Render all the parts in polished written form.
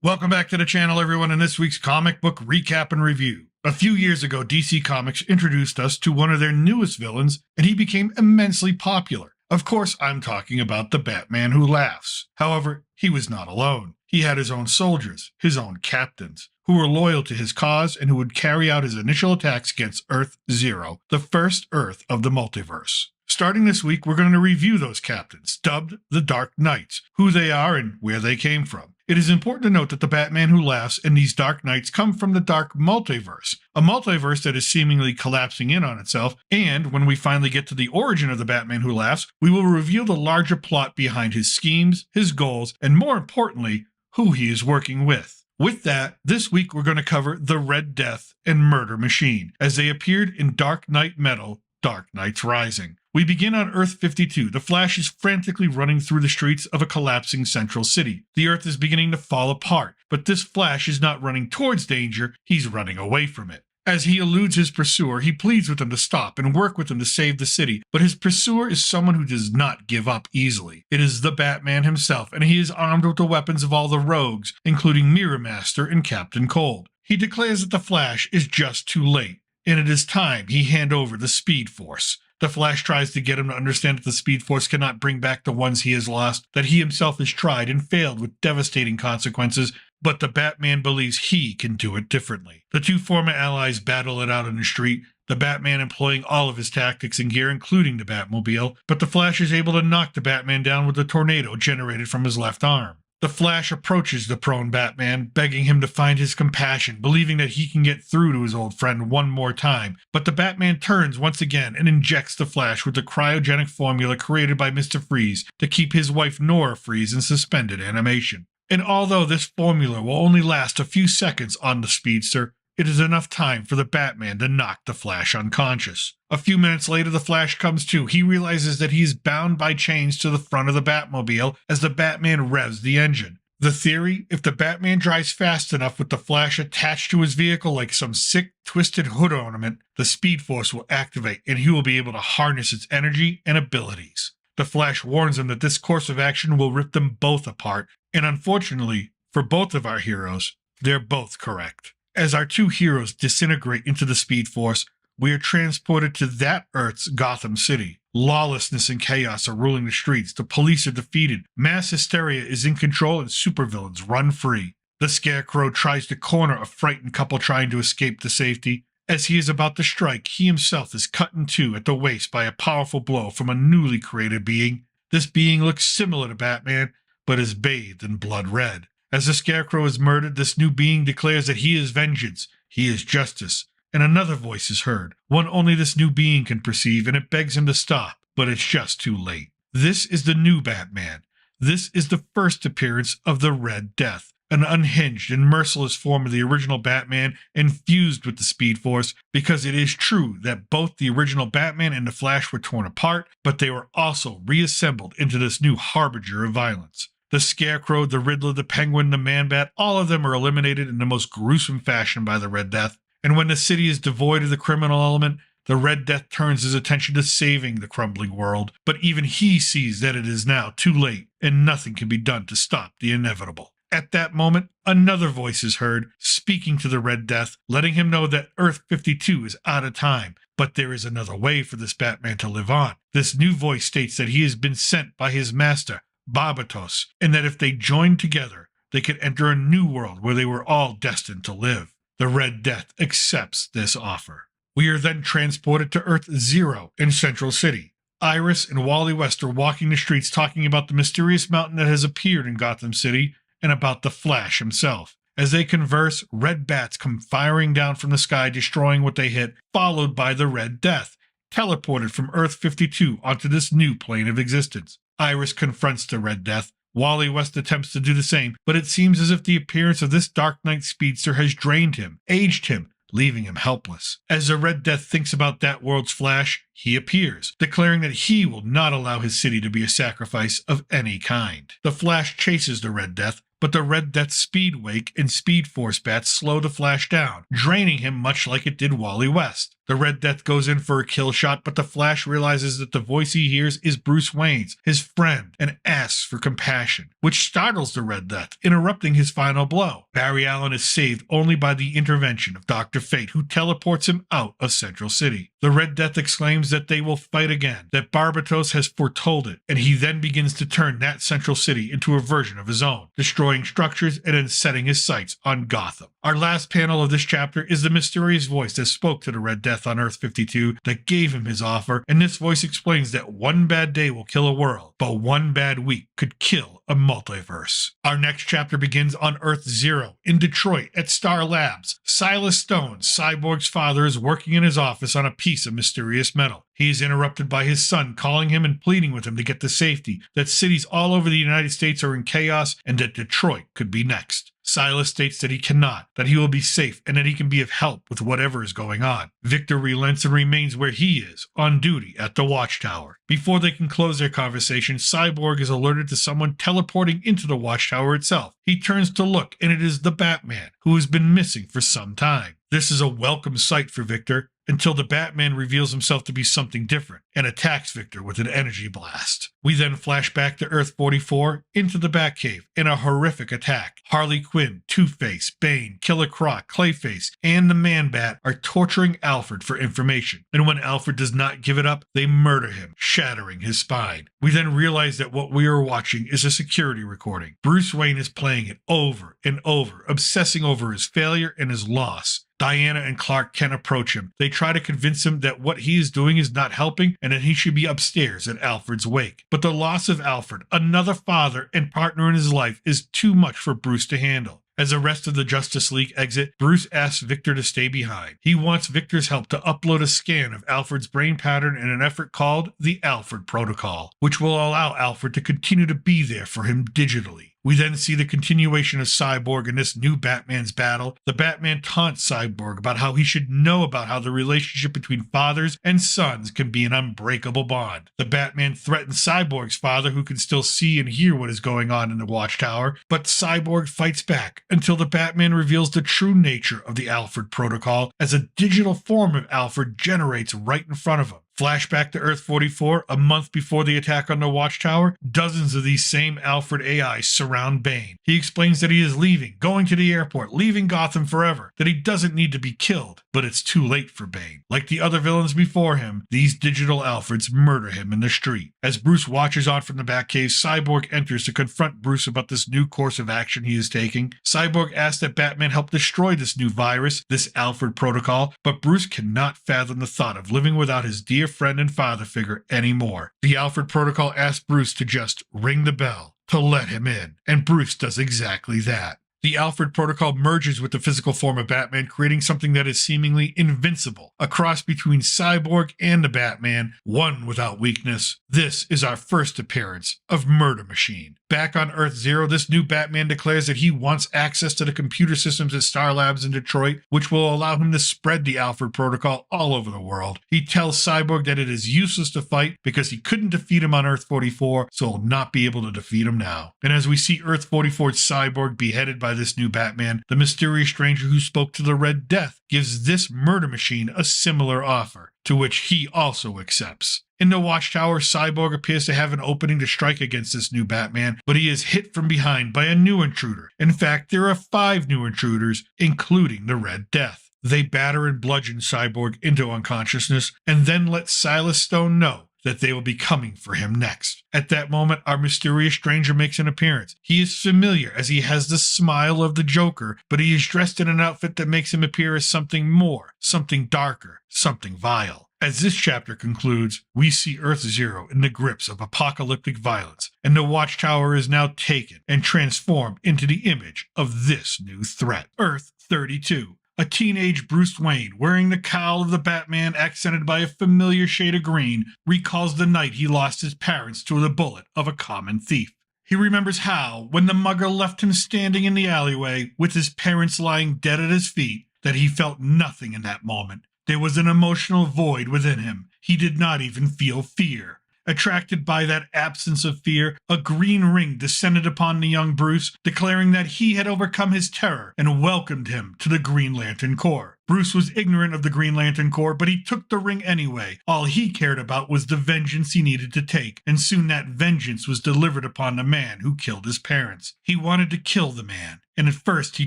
Welcome back to the channel, everyone, in this week's comic book recap and review. A few years ago, DC Comics introduced us to one of their newest villains, and he became immensely popular. Of course, I'm talking about the Batman who laughs. However, he was not alone. He had his own soldiers, his own captains, who were loyal to his cause and who would carry out his initial attacks against Earth Zero, the first Earth of the multiverse. Starting this week, we're going to review those captains, dubbed the Dark Knights, who they are and where they came from. It is important to note that the Batman who laughs and these Dark Knights come from the Dark Multiverse, a multiverse that is seemingly collapsing in on itself, and when we finally get to the origin of the Batman who laughs, we will reveal the larger plot behind his schemes, his goals, and more importantly, who he is working with. With that, this week we're going to cover the Red Death and Murder Machine, as they appeared in Dark Knight Metal, Dark Knights Rising. We begin on Earth 52. The Flash is frantically running through the streets of a collapsing central city. The Earth is beginning to fall apart, but this Flash is not running towards danger, he's running away from it. As he eludes his pursuer, he pleads with him to stop and work with him to save the city, but his pursuer is someone who does not give up easily. It is the Batman himself, and he is armed with the weapons of all the rogues, including Mirror Master and Captain Cold. He declares that the Flash is just too late, and it is time he hand over the Speed Force. The Flash tries to get him to understand that the Speed Force cannot bring back the ones he has lost, that he himself has tried and failed with devastating consequences, but the Batman believes he can do it differently. The two former allies battle it out in the street, the Batman employing all of his tactics and gear, including the Batmobile, but the Flash is able to knock the Batman down with a tornado generated from his left arm. The Flash approaches the prone Batman, begging him to find his compassion, believing that he can get through to his old friend one more time, but the Batman turns once again and injects the Flash with the cryogenic formula created by Mr. Freeze to keep his wife Nora Freeze in suspended animation. And although this formula will only last a few seconds on the Speedster, it is enough time for the Batman to knock the Flash unconscious. A few minutes later, the Flash comes to. He realizes that he is bound by chains to the front of the Batmobile as the Batman revs the engine. The theory, if the Batman drives fast enough with the Flash attached to his vehicle like some sick, twisted hood ornament, the Speed Force will activate and he will be able to harness its energy and abilities. The Flash warns him that this course of action will rip them both apart, and unfortunately, for both of our heroes, they're both correct. As our two heroes disintegrate into the Speed Force, we are transported to that Earth's Gotham City. Lawlessness and chaos are ruling the streets, the police are defeated, mass hysteria is in control, and supervillains run free. The Scarecrow tries to corner a frightened couple trying to escape to safety. As he is about to strike, he himself is cut in two at the waist by a powerful blow from a newly created being. This being looks similar to Batman, but is bathed in blood red. As the Scarecrow is murdered, this new being declares that he is vengeance, he is justice, and another voice is heard, one only this new being can perceive, and it begs him to stop, but it's just too late. This is the new Batman. This is the first appearance of the Red Death, an unhinged and merciless form of the original Batman infused with the Speed Force, because it is true that both the original Batman and the Flash were torn apart, but they were also reassembled into this new harbinger of violence. The Scarecrow, the Riddler, the Penguin, the Man-Bat, all of them are eliminated in the most gruesome fashion by the Red Death, and when the city is devoid of the criminal element, the Red Death turns his attention to saving the crumbling world, but even he sees that it is now too late, and nothing can be done to stop the inevitable. At that moment, another voice is heard, speaking to the Red Death, letting him know that Earth 52 is out of time, but there is another way for this Batman to live on. This new voice states that he has been sent by his master, Barbatos, and that if they joined together, they could enter a new world where they were all destined to live. The Red Death accepts this offer. We are then transported to Earth Zero in Central City. Iris and Wally West are walking the streets talking about the mysterious mountain that has appeared in Gotham City and about the Flash himself. As they converse, red bats come firing down from the sky, destroying what they hit, followed by the Red Death, teleported from Earth 52 onto this new plane of existence. Iris confronts the Red Death. Wally West attempts to do the same, but it seems as if the appearance of this Dark Knight speedster has drained him, aged him, leaving him helpless. As the Red Death thinks about that world's Flash, he appears, declaring that he will not allow his city to be a sacrifice of any kind. The Flash chases the Red Death, but the Red Death's Speed Wake and Speed Force bats slow the Flash down, draining him much like it did Wally West. The Red Death goes in for a kill shot, but the Flash realizes that the voice he hears is Bruce Wayne's, his friend, and asks for compassion, which startles the Red Death, interrupting his final blow. Barry Allen is saved only by the intervention of Dr. Fate, who teleports him out of Central City. The Red Death exclaims that they will fight again, that Barbatos has foretold it, and he then begins to turn that Central City into a version of his own, destroying structures and then setting his sights on Gotham. Our last panel of this chapter is the mysterious voice that spoke to the Red Death on Earth 52 that gave him his offer, and this voice explains that one bad day will kill a world, but one bad week could kill a multiverse. Our next chapter begins on Earth Zero, in Detroit, at Star Labs. Silas Stone, Cyborg's father, is working in his office on a piece of mysterious metal. He is interrupted by his son calling him and pleading with him to get to safety, that cities all over the United States are in chaos, and that Detroit could be next. Silas states that he cannot, that he will be safe, and that he can be of help with whatever is going on. Victor relents and remains where he is, on duty at the Watchtower. Before they can close their conversation, Cyborg is alerted to someone teleporting into the Watchtower itself. He turns to look, and it is the Batman, who has been missing for some time. This is a welcome sight for Victor, until the Batman reveals himself to be something different and attacks Victor with an energy blast. We then flash back to Earth 44 into the Batcave in a horrific attack. Harley Quinn, Two-Face, Bane, Killer Croc, Clayface, and the Man-Bat are torturing Alfred for information, and when Alfred does not give it up, they murder him, shattering his spine. We then realize that what we are watching is a security recording. Bruce Wayne is playing it over and over, obsessing over his failure and his loss. Diana and Clark Kent approach him. They try to convince him that what he is doing is not helping and that he should be upstairs at Alfred's wake. But the loss of Alfred, another father and partner in his life, is too much for Bruce to handle. As the rest of the Justice League exit, Bruce asks Victor to stay behind. He wants Victor's help to upload a scan of Alfred's brain pattern in an effort called the Alfred Protocol, which will allow Alfred to continue to be there for him digitally. We then see the continuation of Cyborg in this new Batman's battle. The Batman taunts Cyborg about how he should know about how the relationship between fathers and sons can be an unbreakable bond. The Batman threatens Cyborg's father, who can still see and hear what is going on in the Watchtower, but Cyborg fights back until the Batman reveals the true nature of the Alfred Protocol as a digital form of Alfred generates right in front of him. Flashback to Earth 44, a month before the attack on the Watchtower, dozens of these same Alfred AIs surround Bane. He explains that he is leaving, going to the airport, leaving Gotham forever, that he doesn't need to be killed, but it's too late for Bane. Like the other villains before him, these digital Alfreds murder him in the street. As Bruce watches on from the Batcave, Cyborg enters to confront Bruce about this new course of action he is taking. Cyborg asks that Batman help destroy this new virus, this Alfred Protocol, but Bruce cannot fathom the thought of living without his dear friend and father figure anymore. The Alfred Protocol asks Bruce to just ring the bell to let him in, and Bruce does exactly that. The Alfred Protocol merges with the physical form of Batman, creating something that is seemingly invincible, a cross between Cyborg and the Batman, one without weakness. This is our first appearance of Murder Machine. Back on Earth Zero, this new Batman declares that he wants access to the computer systems at Star Labs in Detroit, which will allow him to spread the Alfred Protocol all over the world. He tells Cyborg that it is useless to fight because he couldn't defeat him on Earth 44, so he'll not be able to defeat him now. And as we see Earth 44's Cyborg beheaded by this new Batman, the mysterious stranger who spoke to the Red Death gives this Murder Machine a similar offer, to which he also accepts. In the Watchtower, Cyborg appears to have an opening to strike against this new Batman, but he is hit from behind by a new intruder. In fact, there are 5 new intruders, including the Red Death. They batter and bludgeon Cyborg into unconsciousness, and then let Silas Stone know that they will be coming for him next. At that moment, our mysterious stranger makes an appearance. He is familiar as he has the smile of the Joker, but he is dressed in an outfit that makes him appear as something more, something darker, something vile. As this chapter concludes, we see Earth Zero in the grips of apocalyptic violence, and the Watchtower is now taken and transformed into the image of this new threat. Earth 32. A teenage Bruce Wayne, wearing the cowl of the Batman accented by a familiar shade of green, recalls the night he lost his parents to the bullet of a common thief. He remembers how, when the mugger left him standing in the alleyway with his parents lying dead at his feet, that he felt nothing in that moment. There was an emotional void within him. He did not even feel fear. Attracted by that absence of fear, a green ring descended upon the young Bruce, declaring that he had overcome his terror and welcomed him to the Green Lantern Corps. Bruce was ignorant of the Green Lantern Corps, but he took the ring anyway. All he cared about was the vengeance he needed to take, and soon that vengeance was delivered upon the man who killed his parents. He wanted to kill the man, and at first he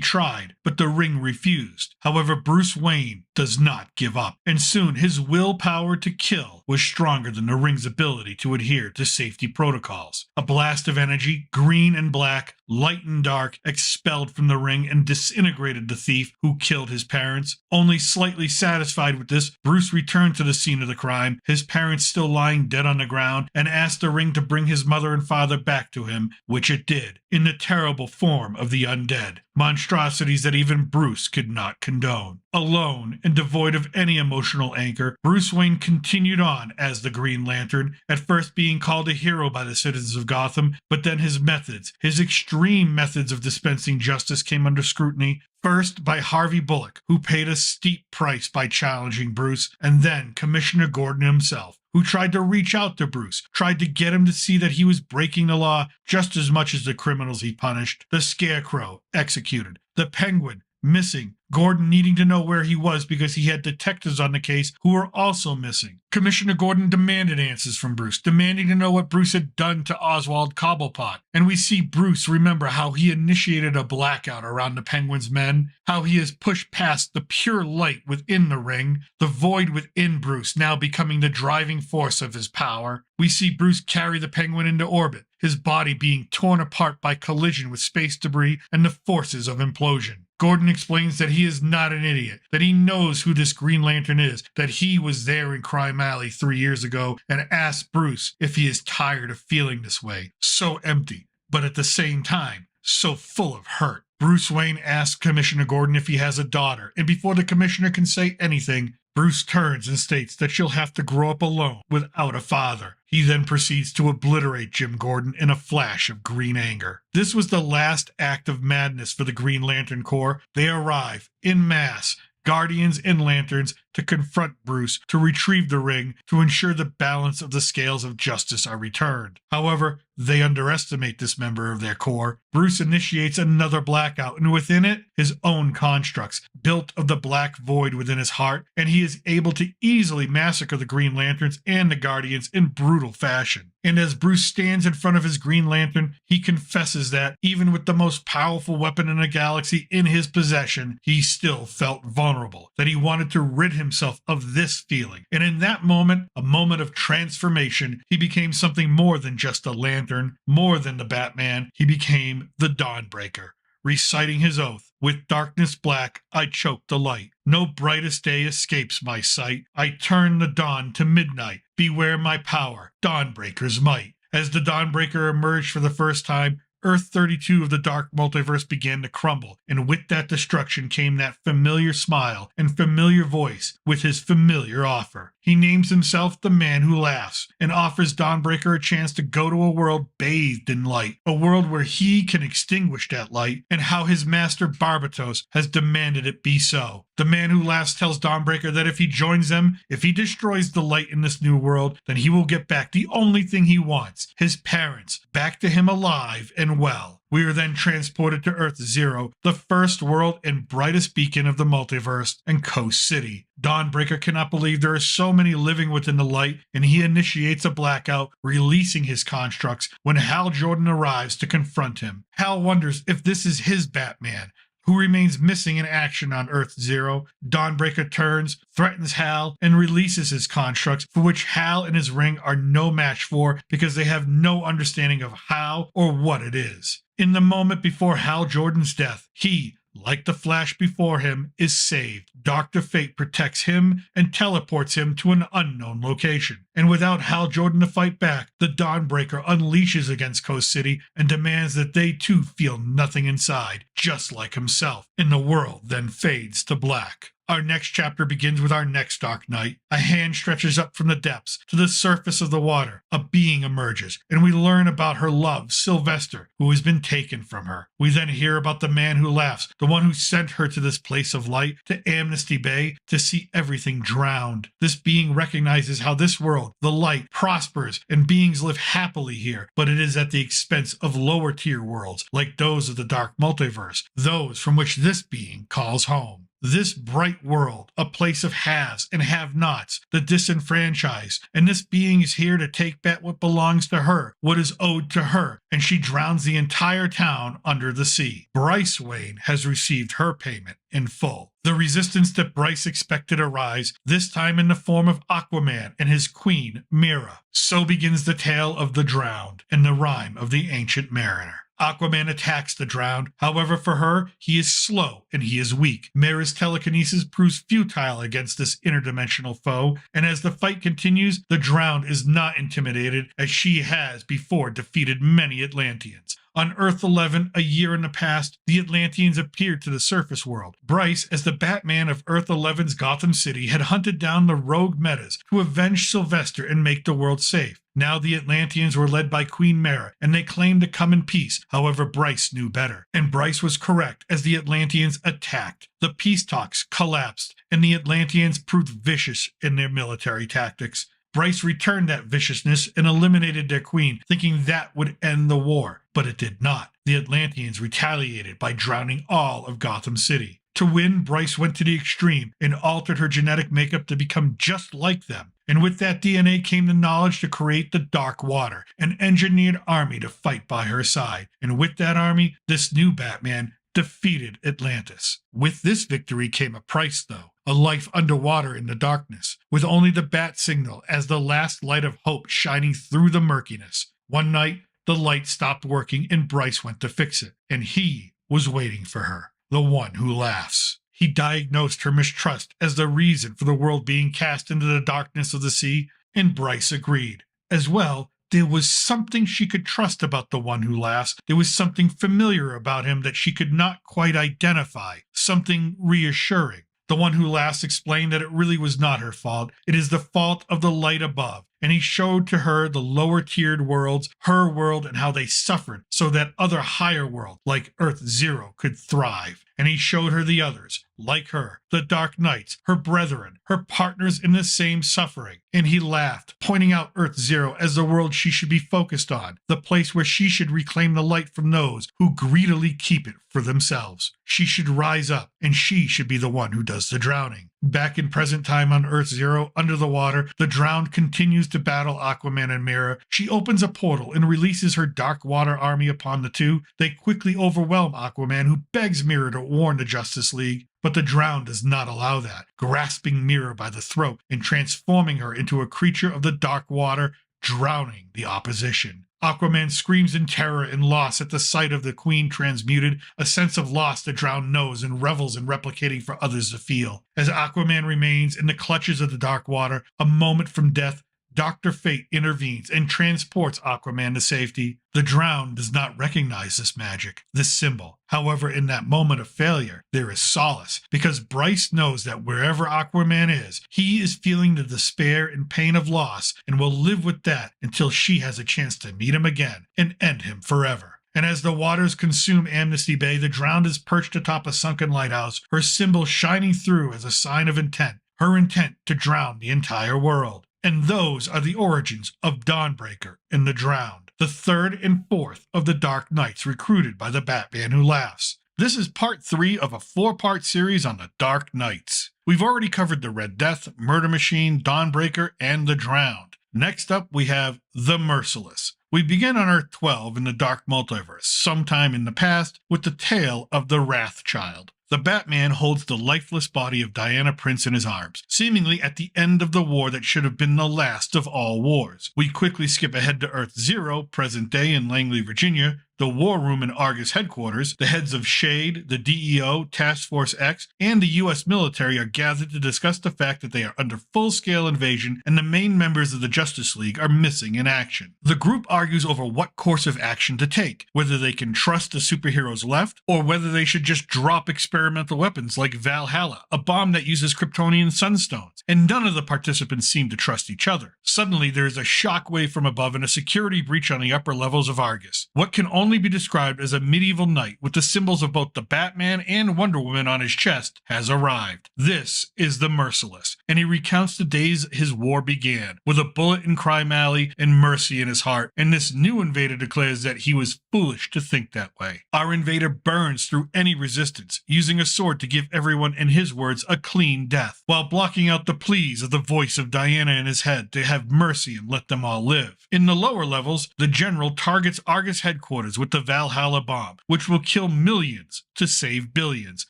tried, but the ring refused. However, Bruce Wayne does not give up, and soon his willpower to kill was stronger than the ring's ability to adhere to safety protocols. A blast of energy, green and black, light and dark, expelled from the ring and disintegrated the thief who killed his parents. Only slightly satisfied with this, Bruce returned to the scene of the crime, his parents still lying dead on the ground, and asked the ring to bring his mother and father back to him, which it did, in the terrible form of the undead. Monstrosities that even Bruce could not condone. Alone and devoid of any emotional anchor, Bruce Wayne continued on as the Green Lantern, at first being called a hero by the citizens of Gotham, but then his methods, his extreme methods of dispensing justice came under scrutiny. First by Harvey Bullock, who paid a steep price by challenging Bruce, and then Commissioner Gordon himself, who tried to reach out to Bruce, tried to get him to see that he was breaking the law just as much as the criminals he punished. The Scarecrow, executed. The Penguin, missing. Gordon needing to know where he was because he had detectives on the case who were also missing. Commissioner Gordon demanded answers from Bruce, demanding to know what Bruce had done to Oswald Cobblepot. And we see Bruce remember how he initiated a blackout around the Penguin's men, how he has pushed past the pure light within the ring, the void within Bruce now becoming the driving force of his power. We see Bruce carry the Penguin into orbit, his body being torn apart by collision with space debris and the forces of implosion. Gordon explains that he is not an idiot, that he knows who this Green Lantern is, that he was there in Crime Alley 3 years ago, and asks Bruce if he is tired of feeling this way, so empty, but at the same time, so full of hurt. Bruce Wayne asks Commissioner Gordon if he has a daughter, and before the commissioner can say anything, Bruce turns and states that she'll have to grow up alone without a father. He then proceeds to obliterate Jim Gordon in a flash of green anger. This was the last act of madness for the Green Lantern Corps. They arrive, en masse, Guardians and Lanterns, to confront Bruce, to retrieve the ring, to ensure the balance of the scales of justice are returned. However, they underestimate this member of their corps. Bruce initiates another blackout, and within it, his own constructs, built of the black void within his heart, and he is able to easily massacre the Green Lanterns and the Guardians in brutal fashion. And as Bruce stands in front of his Green Lantern, he confesses that, even with the most powerful weapon in the galaxy in his possession, he still felt vulnerable, that he wanted to rid himself of this feeling. And in that moment, a moment of transformation, he became something more than just a lantern, more than the Batman. He became the Dawnbreaker, reciting his oath. With darkness black, I choke the light. No brightest day escapes my sight. I turn the dawn to midnight. Beware my power, Dawnbreaker's might. As the Dawnbreaker emerged for the first time, Earth 32 of the Dark Multiverse began to crumble, and with that destruction came that familiar smile and familiar voice with his familiar offer. He names himself the Man Who Laughs, and offers Dawnbreaker a chance to go to a world bathed in light, a world where he can extinguish that light, and how his master Barbatos has demanded it be so. The Man Who Laughs tells Dawnbreaker that if he joins them, if he destroys the light in this new world, then he will get back the only thing he wants, his parents, back to him alive and well. We are then transported to Earth Zero, the first world and brightest beacon of the multiverse, and Coast City. Dawnbreaker cannot believe there are so many living within the light, and he initiates a blackout, releasing his constructs when Hal Jordan arrives to confront him. Hal wonders if this is his Batman, who remains missing in action on Earth Zero. Dawnbreaker turns, threatens Hal, and releases his constructs, for which Hal and his ring are no match for because they have no understanding of how or what it is. In the moment before Hal Jordan's death, he, like the Flash before him, is saved. Dr. Fate protects him and teleports him to an unknown location. And without Hal Jordan to fight back, the Dawnbreaker unleashes against Coast City and demands that they too feel nothing inside, just like himself. And the world then fades to black. Our next chapter begins with our next Dark Knight. A hand stretches up from the depths to the surface of the water. A being emerges, and we learn about her love, Sylvester, who has been taken from her. We then hear about the man who laughs, the one who sent her to this place of light, to Amnesty Bay, to see everything drowned. This being recognizes how this world, the light, prospers, and beings live happily here, but it is at the expense of lower tier worlds, like those of the Dark Multiverse, those from which this being calls home. This bright world, a place of haves and have-nots, the disenfranchised, and this being is here to take back what belongs to her, what is owed to her, and she drowns the entire town under the sea. Bryce Wayne has received her payment in full. The resistance that Bryce expected arise, this time in the form of Aquaman and his queen, Mera. So begins the tale of the drowned, and the rhyme of the ancient mariner. Aquaman attacks the drowned. However, for her, he is slow and he is weak. Mera's telekinesis proves futile against this interdimensional foe, and as the fight continues, the drowned is not intimidated, as she has before defeated many Atlanteans. On Earth 11, a year in the past, the Atlanteans appeared to the surface world. Bryce, as the Batman of Earth 11's Gotham City, had hunted down the rogue Metas to avenge Sylvester and make the world safe. Now the Atlanteans were led by Queen Mera, and they claimed to come in peace. However, Bryce knew better. And Bryce was correct, as the Atlanteans attacked. The peace talks collapsed, and the Atlanteans proved vicious in their military tactics. Bryce returned that viciousness and eliminated their queen, thinking that would end the war. But it did not. The Atlanteans retaliated by drowning all of Gotham City. To win, Bryce went to the extreme and altered her genetic makeup to become just like them. And with that DNA came the knowledge to create the Dark Water, an engineered army to fight by her side. And with that army, this new Batman defeated Atlantis. With this victory came a price, though. A life underwater in the darkness, with only the bat signal as the last light of hope shining through the murkiness. One night, the light stopped working and Bryce went to fix it. And he was waiting for her, the one who laughs. He diagnosed her mistrust as the reason for the world being cast into the darkness of the sea, and Bryce agreed. As well, there was something she could trust about the one who laughs. There was something familiar about him that she could not quite identify, something reassuring. The one who laughs explained that it really was not her fault. It is the fault of the light above. And he showed to her the lower-tiered worlds, her world, and how they suffered so that other higher worlds, like Earth Zero, could thrive. And he showed her the others, like her, the Dark Knights, her brethren, her partners in the same suffering. And he laughed, pointing out Earth Zero as the world she should be focused on, the place where she should reclaim the light from those who greedily keep it for themselves. She should rise up, and she should be the one who does the drowning. Back in present time on Earth Zero, under the water, the drowned continues to battle Aquaman and Mera. She opens a portal and releases her Dark Water army upon the two. They quickly overwhelm Aquaman, who begs Mera to warn the Justice League. But the drowned does not allow that, grasping Mera by the throat and transforming her into a creature of the dark water, drowning the opposition. Aquaman screams in terror and loss at the sight of the queen transmuted, a sense of loss the drowned knows and revels in replicating for others to feel. As Aquaman remains in the clutches of the dark water, a moment from death, Dr. Fate intervenes and transports Aquaman to safety. The drowned does not recognize this magic, this symbol. However, in that moment of failure, there is solace, because Bryce knows that wherever Aquaman is, he is feeling the despair and pain of loss and will live with that until she has a chance to meet him again and end him forever. And as the waters consume Amnesty Bay, the drowned is perched atop a sunken lighthouse, her symbol shining through as a sign of intent, her intent to drown the entire world. And those are the origins of Dawnbreaker and the Drowned, the third and fourth of the Dark Knights recruited by the Batman who laughs. This is part 3 of a 4-part series on the Dark Knights. We've already covered the Red Death, Murder Machine, Dawnbreaker, and the Drowned. Next up, we have the Merciless. We begin on Earth 12 in the Dark Multiverse, sometime in the past, with the tale of the Wrathchild. The Batman holds the lifeless body of Diana Prince in his arms, seemingly at the end of the war that should have been the last of all wars. We quickly skip ahead to Earth Zero, present day in Langley, Virginia, The War Room and Argus headquarters, the heads of SHADE, the DEO, Task Force X, and the US military are gathered to discuss the fact that they are under full-scale invasion and the main members of the Justice League are missing in action. The group argues over what course of action to take, whether they can trust the superheroes left, or whether they should just drop experimental weapons like Valhalla, a bomb that uses Kryptonian sunstones, and none of the participants seem to trust each other. Suddenly, there is a shockwave from above and a security breach on the upper levels of Argus. What can only be described as a medieval knight with the symbols of both the Batman and Wonder Woman on his chest has arrived. This is the Merciless, and he recounts the days his war began, with a bullet in Crime Alley and mercy in his heart, and this new invader declares that he was foolish to think that way. Our invader burns through any resistance, using a sword to give everyone, in his words, a clean death, while blocking out the pleas of the voice of Diana in his head to have mercy and let them all live. In the lower levels, the general targets Argus headquarters with the Valhalla bomb, which will kill millions to save billions,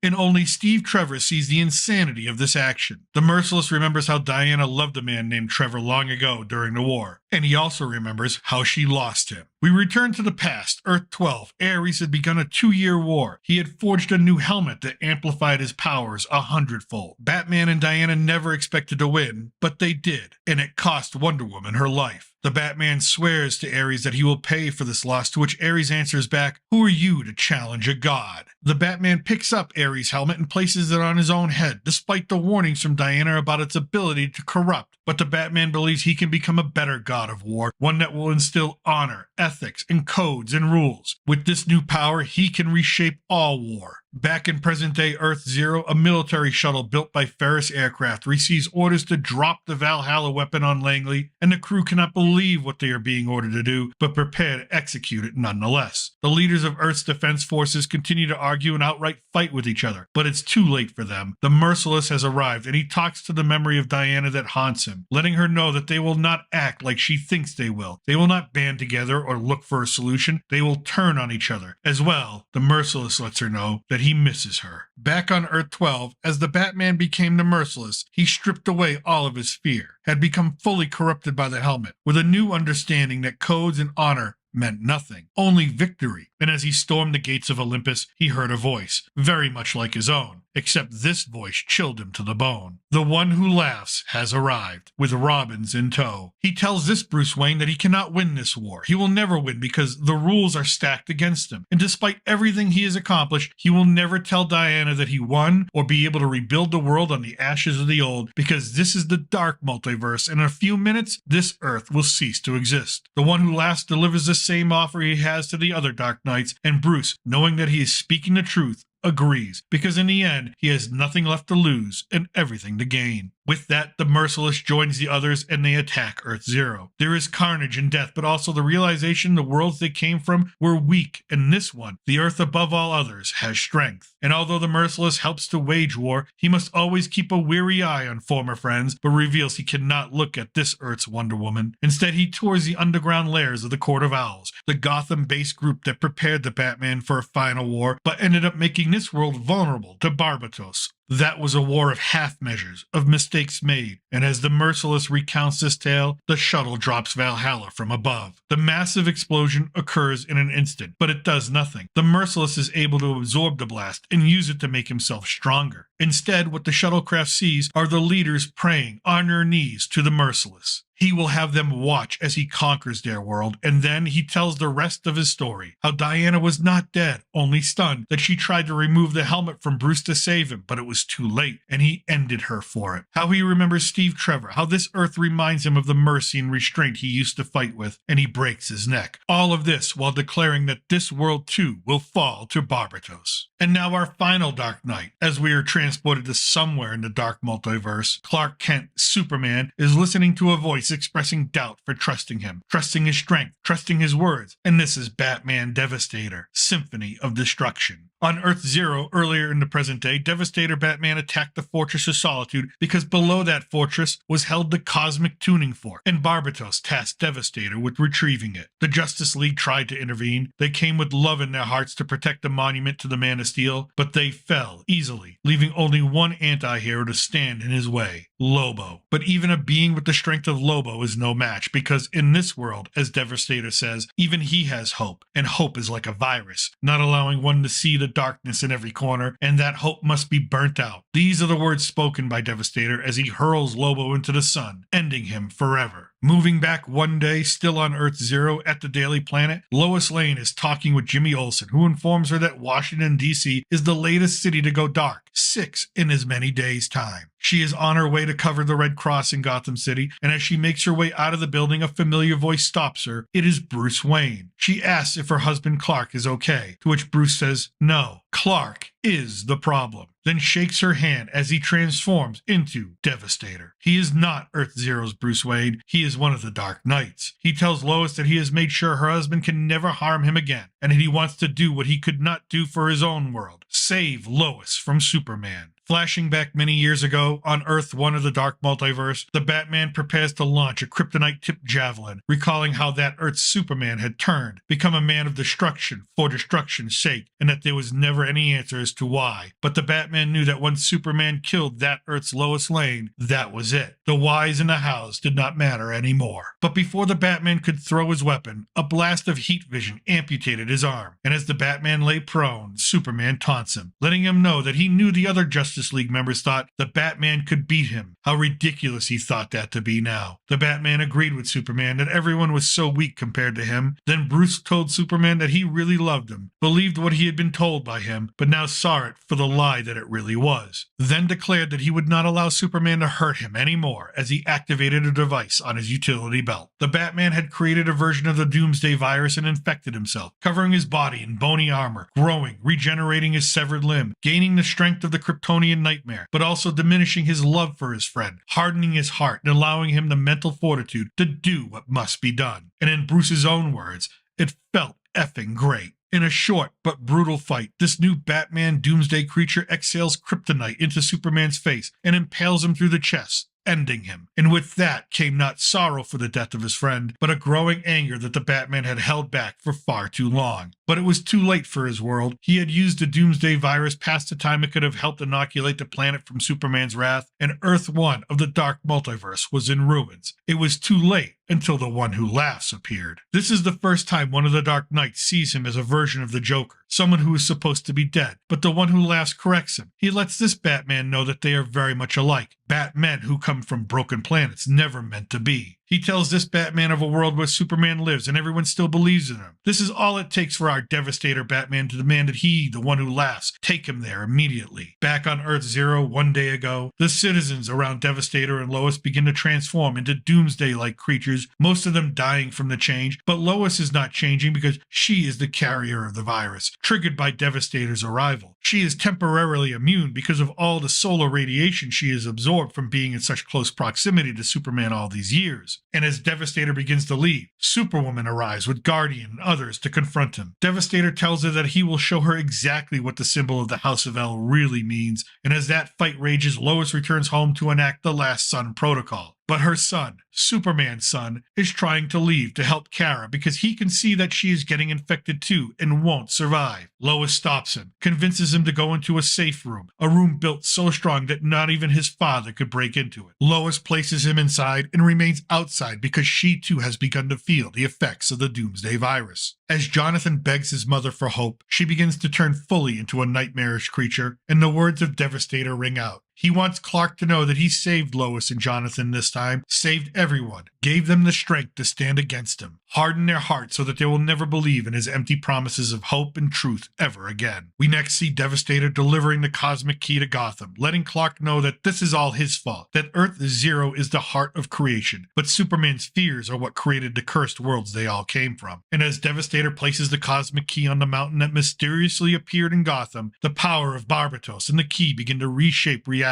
and only Steve Trevor sees the insanity of this action. The Merciless remembers how Diana loved a man named Trevor long ago during the war, and he also remembers how she lost him. We return to the past, Earth 12. Ares had begun a 2-year war. He had forged a new helmet that amplified his powers 100-fold. Batman and Diana never expected to win, but they did, and it cost Wonder Woman her life. The Batman swears to Ares that he will pay for this loss, to which Ares answers back, "Who are you to challenge a god?" The Batman picks up Ares' helmet and places it on his own head, despite the warnings from Diana about its ability to corrupt. But the Batman believes he can become a better god of war, one that will instill honor, ethics, and codes and rules. With this new power, he can reshape all war. Back in present-day Earth Zero, a military shuttle built by Ferris Aircraft receives orders to drop the Valhalla weapon on Langley, and the crew cannot believe what they are being ordered to do, but prepare to execute it nonetheless. The leaders of Earth's defense forces continue to argue and outright fight with each other, but it's too late for them. The Merciless has arrived, and he talks to the memory of Diana that haunts him, letting her know that they will not act like she thinks they will. They will not band together or look for a solution. They will turn on each other. As well, the Merciless lets her know that he misses her. Back on Earth 12, as the Batman became the Merciless, he stripped away all of his fear, had become fully corrupted by the helmet, with a new understanding that codes and honor meant nothing, only victory. And as he stormed the gates of Olympus, he heard a voice, very much like his own, except this voice chilled him to the bone. The one who laughs has arrived, with Robins in tow. He tells this Bruce Wayne that he cannot win this war. He will never win because the rules are stacked against him. And despite everything he has accomplished, he will never tell Diana that he won or be able to rebuild the world on the ashes of the old, because this is the dark multiverse, and in a few minutes, this Earth will cease to exist. The one who laughs delivers the same offer he has to the other Dark Knights, and Bruce, knowing that he is speaking the truth, agrees, because in the end, he has nothing left to lose and everything to gain. With that, the Merciless joins the others and they attack Earth Zero. There is carnage and death, but also the realization the worlds they came from were weak, and this one, the Earth above all others, has strength. And although the Merciless helps to wage war, he must always keep a weary eye on former friends, but reveals he cannot look at this Earth's Wonder Woman. Instead, he tours the underground lairs of the Court of Owls, the Gotham-based group that prepared the Batman for a final war, but ended up making this world vulnerable to Barbatos. That was a war of half measures, of mistakes made, and as the Merciless recounts this tale, the shuttle drops Valhalla from above. The massive explosion occurs in an instant, but it does nothing. The Merciless is able to absorb the blast and use it to make himself stronger. Instead, what the shuttlecraft sees are the leaders praying on their knees to the Merciless. He will have them watch as he conquers their world, and then he tells the rest of his story. How Diana was not dead, only stunned, that she tried to remove the helmet from Bruce to save him, but it was too late, and he ended her for it. How he remembers Steve Trevor, how this Earth reminds him of the mercy and restraint he used to fight with, and he breaks his neck. All of this while declaring that this world too will fall to Barbatos. And now our final Dark Knight. As we are transported to somewhere in the dark multiverse, Clark Kent, Superman, is listening to a voice expressing doubt for trusting him, trusting his strength, trusting his words, and this is Batman Devastator, Symphony of Destruction. On Earth Zero, earlier in the present day, Devastator Batman attacked the Fortress of Solitude because below that fortress was held the Cosmic Tuning Fork, and Barbatos tasked Devastator with retrieving it. The Justice League tried to intervene. They came with love in their hearts to protect the monument to the Man of Steel, but they fell easily, leaving only one anti-hero to stand in his way, Lobo. But even a being with the strength of Lobo is no match, because in this world, as Devastator says, even he has hope, and hope is like a virus, not allowing one to see the darkness in every corner, and that hope must be burnt out. These are the words spoken by Devastator as he hurls Lobo into the sun, ending him forever. Moving back one day, still on Earth Zero at the Daily Planet, Lois Lane is talking with Jimmy Olsen, who informs her that Washington, D.C. is the latest city to go dark, 6 in as many days' time. She is on her way to cover the Red Cross in Gotham City, and as she makes her way out of the building, a familiar voice stops her. It is Bruce Wayne. She asks if her husband Clark is okay, to which Bruce says, no, Clark is the problem, then shakes her hand as he transforms into Devastator. He is not Earth Zero's Bruce Wayne, he is one of the Dark Knights. He tells Lois that he has made sure her husband can never harm him again, and that he wants to do what he could not do for his own world, save Lois from Superman. Flashing back many years ago, on Earth 1 of the Dark Multiverse, the Batman prepares to launch a kryptonite-tipped javelin, recalling how that Earth's Superman had turned, become a man of destruction for destruction's sake, and that there was never any answer as to why. But the Batman knew that once Superman killed that Earth's Lois Lane, that was it. The whys and the hows did not matter anymore. But before the Batman could throw his weapon, a blast of heat vision amputated his arm, and as the Batman lay prone, Superman taunts him, letting him know that he knew the other Justice League members thought the Batman could beat him. How ridiculous he thought that to be now. The Batman agreed with Superman that everyone was so weak compared to him. Then Bruce told Superman that he really loved him, believed what he had been told by him, but now saw it for the lie that it really was. Then declared that he would not allow Superman to hurt him anymore as he activated a device on his utility belt. The Batman had created a version of the Doomsday virus and infected himself, covering his body in bony armor, growing, regenerating his severed limb, gaining the strength of the Kryptonian nightmare, but also diminishing his love for his friend, hardening his heart, and allowing him the mental fortitude to do what must be done. And in Bruce's own words, it felt effing great. In a short but brutal fight, this new Batman Doomsday creature exhales kryptonite into Superman's face and impales him through the chest, ending him. And with that came not sorrow for the death of his friend, but a growing anger that the Batman had held back for far too long. But it was too late for his world. He had used the Doomsday virus past the time it could have helped inoculate the planet from Superman's wrath, and Earth 1 of the Dark Multiverse was in ruins. It was too late until the One Who Laughs appeared. This is the first time one of the Dark Knights sees him as a version of the Joker, someone who is supposed to be dead, but the One Who Laughs corrects him. He lets this Batman know that they are very much alike, Batmen who come from broken planets, never meant to be. He tells this Batman of a world where Superman lives and everyone still believes in him. This is all it takes for our Devastator Batman to demand that he, the One Who Laughs, take him there immediately. Back on Earth Zero one day ago, the citizens around Devastator and Lois begin to transform into Doomsday-like creatures, most of them dying from the change, but Lois is not changing because she is the carrier of the virus, triggered by Devastator's arrival. She is temporarily immune because of all the solar radiation she has absorbed from being in such close proximity to Superman all these years. And as Devastator begins to leave, Superwoman arrives with Guardian and others to confront him. Devastator tells her that he will show her exactly what the symbol of the House of L really means, and as that fight rages, Lois returns home to enact the Last Son protocol. But her son, Superman's son, is trying to leave to help Kara because he can see that she is getting infected too and won't survive. Lois stops him, convinces him to go into a safe room, a room built so strong that not even his father could break into it. Lois places him inside and remains outside because she too has begun to feel the effects of the Doomsday virus. As Jonathan begs his mother for hope, she begins to turn fully into a nightmarish creature, and the words of Devastator ring out. He wants Clark to know that he saved Lois and Jonathan this time, saved everyone, gave them the strength to stand against him, harden their hearts so that they will never believe in his empty promises of hope and truth ever again. We next see Devastator delivering the cosmic key to Gotham, letting Clark know that this is all his fault, that Earth Zero is the heart of creation, but Superman's fears are what created the cursed worlds they all came from. And as Devastator places the cosmic key on the mountain that mysteriously appeared in Gotham, the power of Barbatos and the key begin to reshape reality.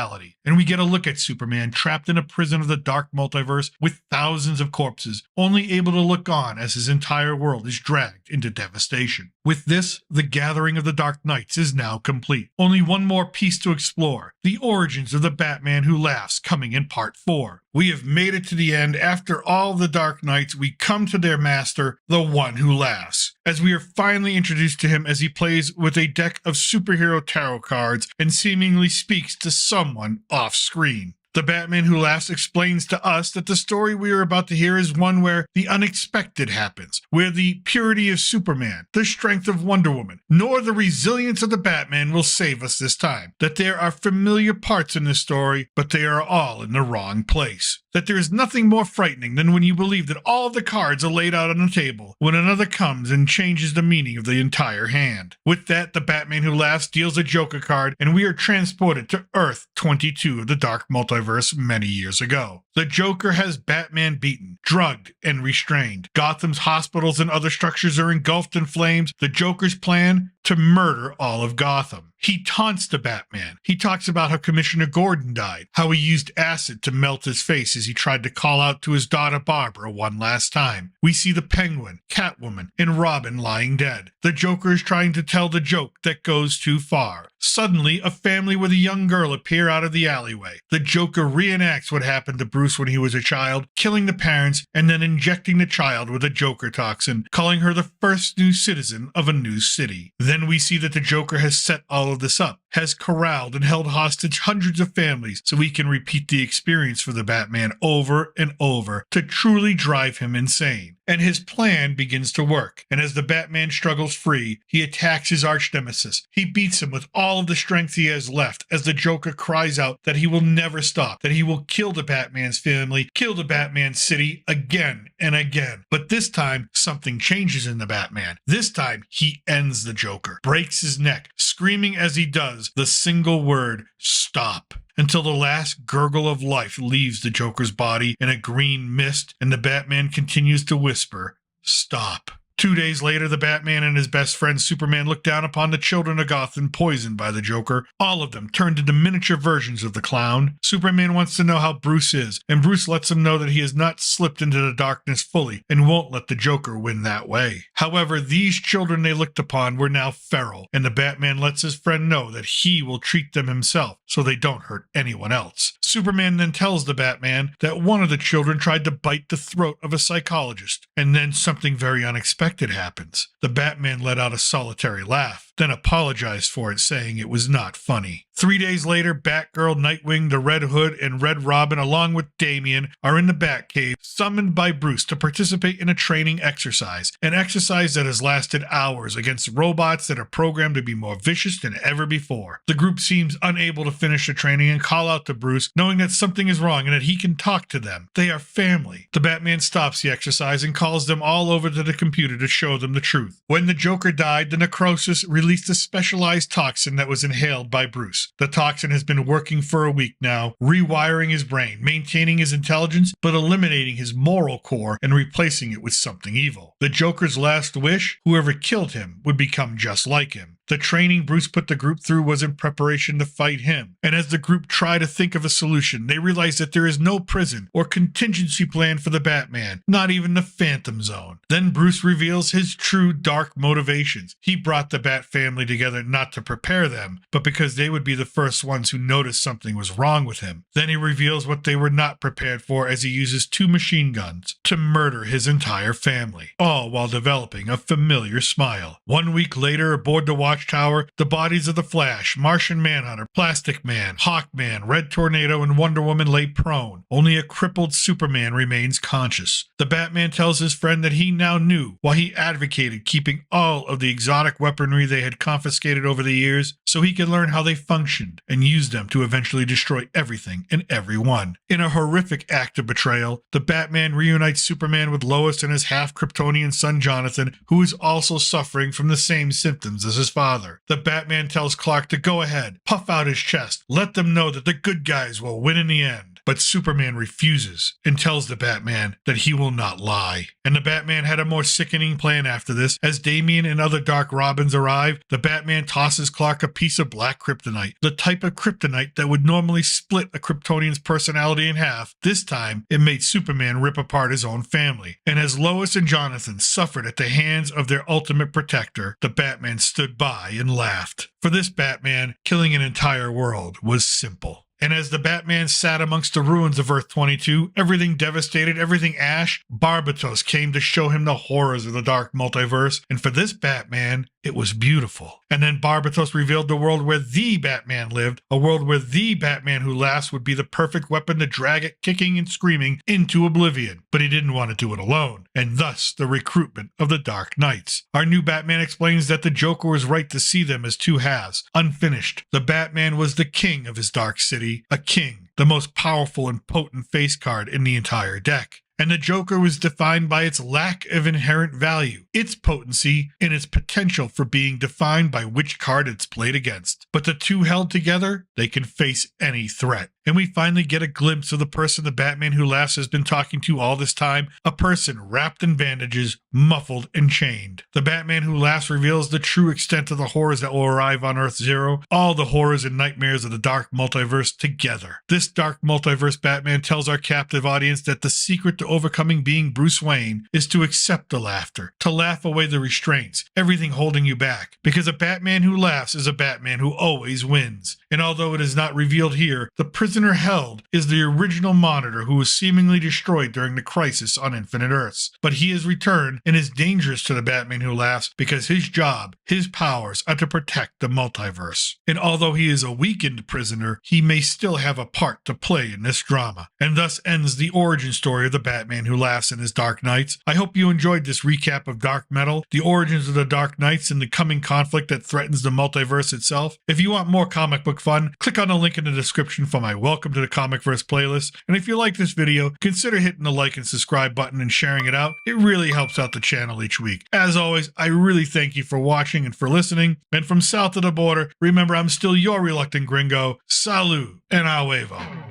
And we get a look at Superman trapped in a prison of the Dark Multiverse with thousands of corpses, only able to look on as his entire world is dragged into devastation. With this, the gathering of the Dark Knights is now complete. Only one more piece to explore, the origins of the Batman Who Laughs coming in Part 4. We have made it to the end. After all the dark nights, we come to their master, the one who laughs, as we are finally introduced to him as he plays with a deck of superhero tarot cards and seemingly speaks to someone off screen. The Batman Who Laughs explains to us that the story we are about to hear is one where the unexpected happens, where the purity of Superman, the strength of Wonder Woman, nor the resilience of the Batman will save us this time. That there are familiar parts in this story, but they are all in the wrong place. That there is nothing more frightening than when you believe that all of the cards are laid out on the table, when another comes and changes the meaning of the entire hand. With that, the Batman Who Laughs deals a Joker card, and we are transported to Earth 22 of the Dark Multiverse many years ago. The Joker has Batman beaten, drugged, and restrained. Gotham's hospitals and other structures are engulfed in flames. The Joker's plan? To murder all of Gotham. He taunts the Batman. He talks about how Commissioner Gordon died, how he used acid to melt his face as he tried to call out to his daughter Barbara one last time. We see the Penguin, Catwoman, and Robin lying dead. The Joker is trying to tell the joke that goes too far. Suddenly, a family with a young girl appear out of the alleyway. The Joker reenacts what happened to Bruce when he was a child, killing the parents and then injecting the child with a Joker toxin, calling her the first new citizen of a new city. Then we see that the Joker has set all of this up, has corralled and held hostage hundreds of families so he can repeat the experience for the Batman over and over to truly drive him insane. And his plan begins to work. And as the Batman struggles free, he attacks his arch-nemesis. He beats him with all of the strength he has left as the Joker cries out that he will never stop, that he will kill the Batman's family, kill the Batman city again and again. But this time, something changes in the Batman. This time, he ends the Joker, breaks his neck, screaming as he does the single word, stop, until the last gurgle of life leaves the Joker's body in a green mist, and the Batman continues to whisper, stop. 2 days later, the Batman and his best friend Superman look down upon the children of Gotham poisoned by the Joker, all of them turned into miniature versions of the clown. Superman wants to know how Bruce is, and Bruce lets him know that he has not slipped into the darkness fully and won't let the Joker win that way. However, these children they looked upon were now feral, and the Batman lets his friend know that he will treat them himself so they don't hurt anyone else. Superman then tells the Batman that one of the children tried to bite the throat of a psychologist, and then something very unexpected happens. The Batman let out a solitary laugh, then apologized for it, saying it was not funny. 3 days later, Batgirl, Nightwing, the Red Hood, and Red Robin, along with Damian, are in the Batcave, summoned by Bruce to participate in a training exercise, an exercise that has lasted hours against robots that are programmed to be more vicious than ever before. The group seems unable to finish the training and call out to Bruce, knowing that something is wrong and that he can talk to them. They are family. The Batman stops the exercise and calls them all over to the computer to show them the truth. When the Joker died, the Necrosis released a specialized toxin that was inhaled by Bruce. The toxin has been working for a week now, rewiring his brain, maintaining his intelligence, but eliminating his moral core and replacing it with something evil. The Joker's last wish? Whoever killed him would become just like him. The training Bruce put the group through was in preparation to fight him, and as the group try to think of a solution, they realize that there is no prison or contingency plan for the Batman, not even the Phantom Zone. Then Bruce reveals his true dark motivations. He brought the Bat family together not to prepare them, but because they would be the first ones who noticed something was wrong with him. Then he reveals what they were not prepared for as he uses 2 machine guns to murder his entire family, all while developing a familiar smile. 1 week later, aboard the Watchtower, the bodies of the Flash, Martian Manhunter, Plastic Man, Hawkman, Red Tornado, and Wonder Woman lay prone. Only a crippled Superman remains conscious. The Batman tells his friend that he now knew why he advocated keeping all of the exotic weaponry they had confiscated over the years, so he could learn how they functioned and use them to eventually destroy everything and everyone. In a horrific act of betrayal, the Batman reunites Superman with Lois and his half-Kryptonian son Jonathan, who is also suffering from the same symptoms as his father. The Batman tells Clark to go ahead, puff out his chest, let them know that the good guys will win in the end. But Superman refuses and tells the Batman that he will not lie. And the Batman had a more sickening plan after this. As Damian and other Dark Robins arrive, the Batman tosses Clark a piece of black kryptonite, the type of kryptonite that would normally split a Kryptonian's personality in half. This time, it made Superman rip apart his own family. And as Lois and Jonathan suffered at the hands of their ultimate protector, the Batman stood by and laughed. For this Batman, killing an entire world was simple. And as the Batman sat amongst the ruins of Earth 22, everything devastated, everything ash, Barbatos came to show him the horrors of the dark multiverse, and for this Batman, it was beautiful. And then Barbatos revealed the world where the Batman lived, a world where the Batman who laughs would be the perfect weapon to drag it kicking and screaming into oblivion. But he didn't want to do it alone, and thus the recruitment of the Dark Knights. Our new Batman explains that the Joker was right to see them as two halves, unfinished. The Batman was the king of his dark city, a king, the most powerful and potent face card in the entire deck. And the Joker was defined by its lack of inherent value, its potency, and its potential for being defined by which card it's played against. But the two held together, they can face any threat. And we finally get a glimpse of the person the Batman Who Laughs has been talking to all this time, a person wrapped in bandages, muffled and chained. The Batman Who Laughs reveals the true extent of the horrors that will arrive on Earth Zero, all the horrors and nightmares of the dark multiverse together. This dark multiverse Batman tells our captive audience that the secret to overcoming being Bruce Wayne is to accept the laughter, to laugh away the restraints, everything holding you back. Because a Batman who laughs is a Batman who always wins. And although it is not revealed here, the prisoner held is the original Monitor who was seemingly destroyed during the crisis on Infinite Earths. But he has returned and is dangerous to the Batman Who Laughs because his job, his powers are to protect the multiverse. And although he is a weakened prisoner, he may still have a part to play in this drama. And thus ends the origin story of the Batman Who Laughs and his Dark Knights. I hope you enjoyed this recap of Dark Metal, the origins of the Dark Knights, and the coming conflict that threatens the multiverse itself. If you want more comic book fun, click on the link in the description for my Welcome to the Comicverse playlist. And if you like this video, consider hitting the like and subscribe button and sharing it out. It really helps out the channel each week. As always, I really thank you for watching and for listening. And from south of the border, remember I'm still your reluctant gringo. Salud and a huevo.